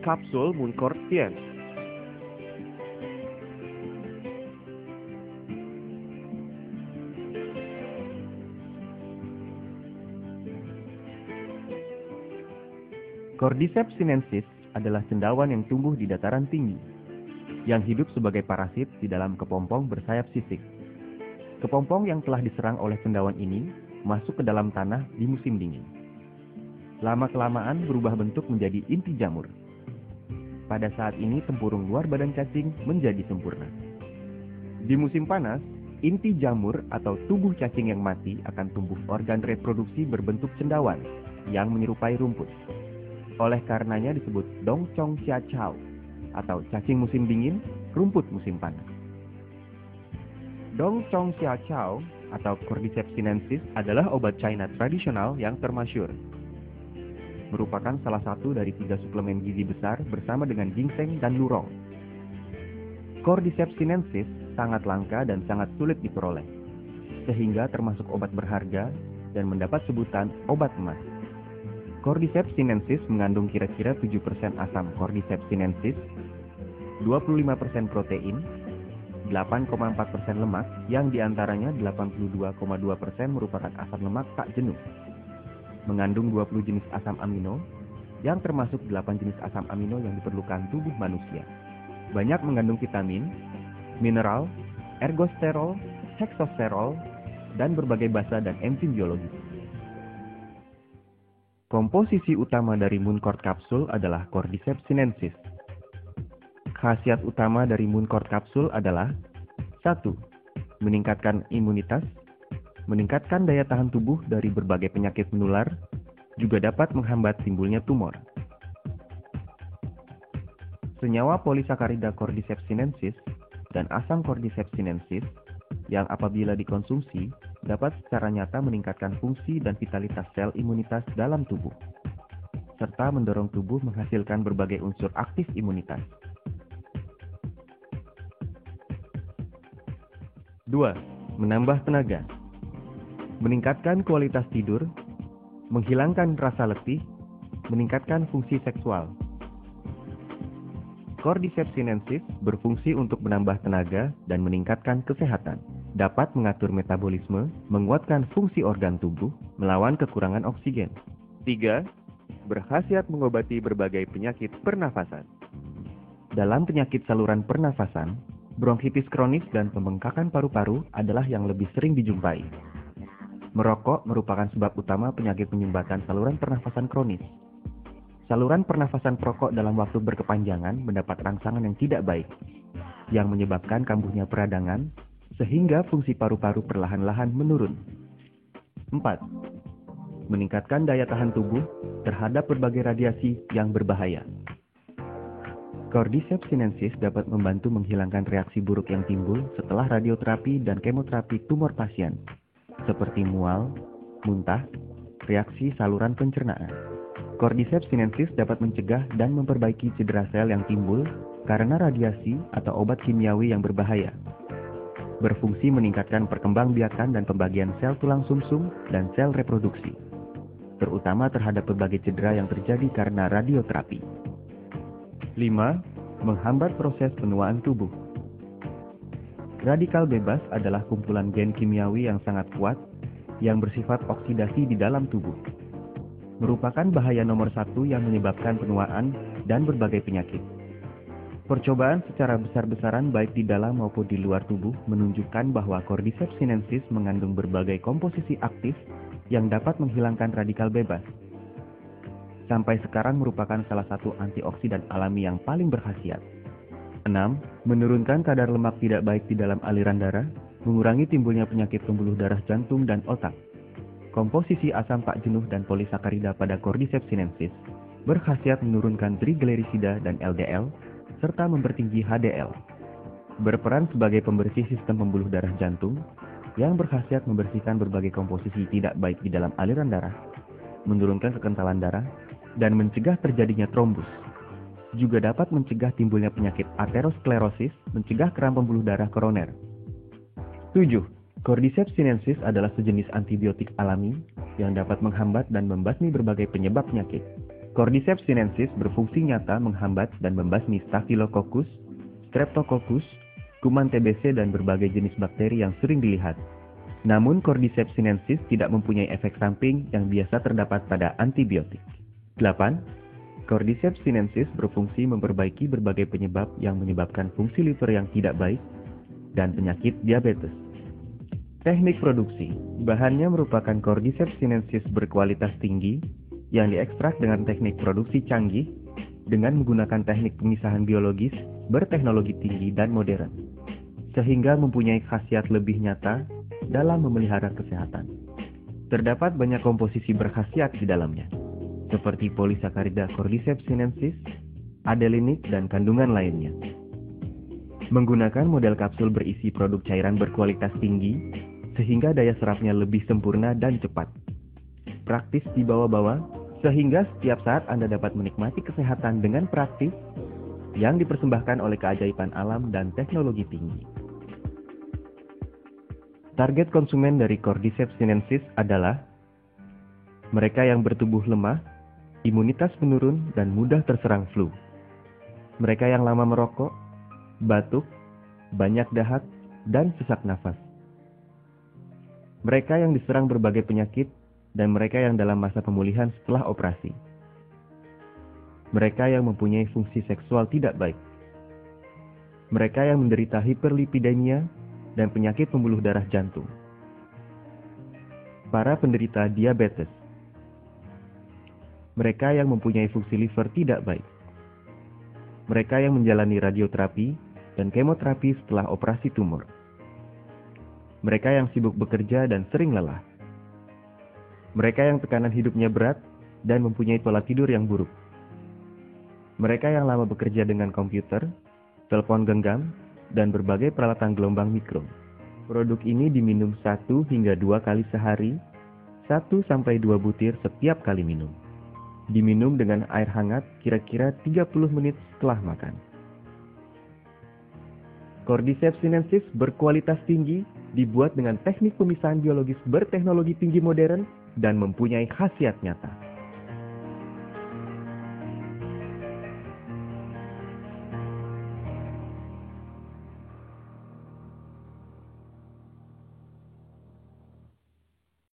Kapsul Muncort Science. Cordyceps sinensis adalah cendawan yang tumbuh di dataran tinggi, yang hidup sebagai parasit di dalam kepompong bersayap sisik. Kepompong yang telah diserang oleh cendawan ini masuk ke dalam tanah di musim dingin. Lama-kelamaan berubah bentuk menjadi inti jamur. Pada saat ini tempurung luar badan cacing menjadi sempurna. Di musim panas, inti jamur atau tubuh cacing yang mati akan tumbuh organ reproduksi berbentuk cendawan yang menyerupai rumput. Oleh karenanya disebut dongchong xia chow atau cacing musim dingin, rumput musim panas. Dongchong xia chow atau Cordyceps sinensis adalah obat China tradisional yang termasyur. Merupakan salah satu dari 3 suplemen gizi besar bersama dengan ginseng dan lurong. Cordyceps sinensis sangat langka dan sangat sulit diperoleh, sehingga termasuk obat berharga dan mendapat sebutan obat emas. Cordyceps sinensis mengandung kira-kira 7% asam Cordyceps sinensis, 25% protein, 8,4% lemak, yang diantaranya 82,2% merupakan asam lemak tak jenuh. Mengandung 20 jenis asam amino, yang termasuk 8 jenis asam amino yang diperlukan tubuh manusia. Banyak mengandung vitamin, mineral, ergosterol, heksosterol, dan berbagai basa dan enzim biologis. Komposisi utama dari Muncort kapsul adalah Cordyceps sinensis. Khasiat utama dari Muncort kapsul adalah 1. Meningkatkan imunitas, meningkatkan daya tahan tubuh dari berbagai penyakit menular, juga dapat menghambat timbulnya tumor. Senyawa polisakarida Cordyceps sinensis dan asam Cordyceps sinensis yang apabila dikonsumsi dapat secara nyata meningkatkan fungsi dan vitalitas sel imunitas dalam tubuh, serta mendorong tubuh menghasilkan berbagai unsur aktif imunitas. 2. Menambah tenaga, meningkatkan kualitas tidur, menghilangkan rasa letih, meningkatkan fungsi seksual. Cordyceps sinensis berfungsi untuk menambah tenaga dan meningkatkan kesehatan. Dapat mengatur metabolisme, menguatkan fungsi organ tubuh, melawan kekurangan oksigen. 3. Berkhasiat mengobati berbagai penyakit pernafasan. Dalam penyakit saluran pernafasan, bronkitis kronis dan pembengkakan paru-paru adalah yang lebih sering dijumpai. Merokok merupakan sebab utama penyakit penyumbatan saluran pernafasan kronis. Saluran pernafasan perokok dalam waktu berkepanjangan mendapat rangsangan yang tidak baik, yang menyebabkan kambuhnya peradangan, sehingga fungsi paru-paru perlahan-lahan menurun. 4. Meningkatkan daya tahan tubuh terhadap berbagai radiasi yang berbahaya. Cordyceps sinensis dapat membantu menghilangkan reaksi buruk yang timbul setelah radioterapi dan kemoterapi tumor pasien, seperti mual, muntah, reaksi saluran pencernaan. Cordyceps sinensis dapat mencegah dan memperbaiki cedera sel yang timbul karena radiasi atau obat kimiawi yang berbahaya. Berfungsi meningkatkan perkembangbiakan dan pembagian sel tulang sumsum dan sel reproduksi, terutama terhadap berbagai cedera yang terjadi karena radioterapi. 5. Menghambat proses penuaan tubuh. Radikal bebas adalah kumpulan gen kimiawi yang sangat kuat yang bersifat oksidasi di dalam tubuh. Merupakan bahaya nomor 1 yang menyebabkan penuaan dan berbagai penyakit. Percobaan secara besar-besaran baik di dalam maupun di luar tubuh menunjukkan bahwa Cordyceps sinensis mengandung berbagai komposisi aktif yang dapat menghilangkan radikal bebas. Sampai sekarang merupakan salah satu antioksidan alami yang paling berkhasiat. 6. Menurunkan kadar lemak tidak baik di dalam aliran darah, mengurangi timbulnya penyakit pembuluh darah jantung dan otak. Komposisi asam tak jenuh dan polisakarida pada Cordyceps sinensis berkhasiat menurunkan triglycerida dan LDL, serta mempertinggi HDL. Berperan sebagai pembersih sistem pembuluh darah jantung, yang berkhasiat membersihkan berbagai komposisi tidak baik di dalam aliran darah, menurunkan kekentalan darah, dan mencegah terjadinya trombus. Juga dapat mencegah timbulnya penyakit aterosklerosis, mencegah keram pembuluh darah koroner. 7. Cordyceps sinensis adalah sejenis antibiotik alami yang dapat menghambat dan membasmi berbagai penyebab penyakit. Cordyceps sinensis berfungsi nyata menghambat dan membasmi Staphylococcus, Streptococcus, kuman TBC dan berbagai jenis bakteri yang sering dilihat. Namun Cordyceps sinensis tidak mempunyai efek samping yang biasa terdapat pada antibiotik. 8. Cordyceps sinensis berfungsi memperbaiki berbagai penyebab yang menyebabkan fungsi liver yang tidak baik dan penyakit diabetes. Teknik produksi. Bahannya merupakan Cordyceps sinensis berkualitas tinggi yang diekstrak dengan teknik produksi canggih dengan menggunakan teknik pemisahan biologis berteknologi tinggi dan modern, sehingga mempunyai khasiat lebih nyata dalam memelihara kesehatan. Terdapat banyak komposisi berkhasiat di dalamnya, seperti polisakarida Cordyceps sinensis, adelinik, dan kandungan lainnya. Menggunakan model kapsul berisi produk cairan berkualitas tinggi, sehingga daya serapnya lebih sempurna dan cepat. Praktis dibawa-bawa, sehingga setiap saat Anda dapat menikmati kesehatan dengan praktis yang dipersembahkan oleh keajaiban alam dan teknologi tinggi. Target konsumen dari Cordyceps sinensis adalah mereka yang bertubuh lemah, imunitas menurun, dan mudah terserang flu. Mereka yang lama merokok, batuk, banyak dahak, dan sesak nafas. Mereka yang diserang berbagai penyakit, dan mereka yang dalam masa pemulihan setelah operasi. Mereka yang mempunyai fungsi seksual tidak baik. Mereka yang menderita hiperlipidemia dan penyakit pembuluh darah jantung. Para penderita diabetes. Mereka yang mempunyai fungsi liver tidak baik. Mereka yang menjalani radioterapi dan kemoterapi setelah operasi tumor. Mereka yang sibuk bekerja dan sering lelah. Mereka yang tekanan hidupnya berat dan mempunyai pola tidur yang buruk. Mereka yang lama bekerja dengan komputer, telepon genggam, dan berbagai peralatan gelombang mikro. Produk ini diminum 1 hingga 2 kali sehari, 1 sampai 2 butir setiap kali minum. Diminum dengan air hangat kira-kira 30 menit setelah makan. Cordyceps sinensis berkualitas tinggi, dibuat dengan teknik pemisahan biologis berteknologi tinggi modern, dan mempunyai khasiat nyata.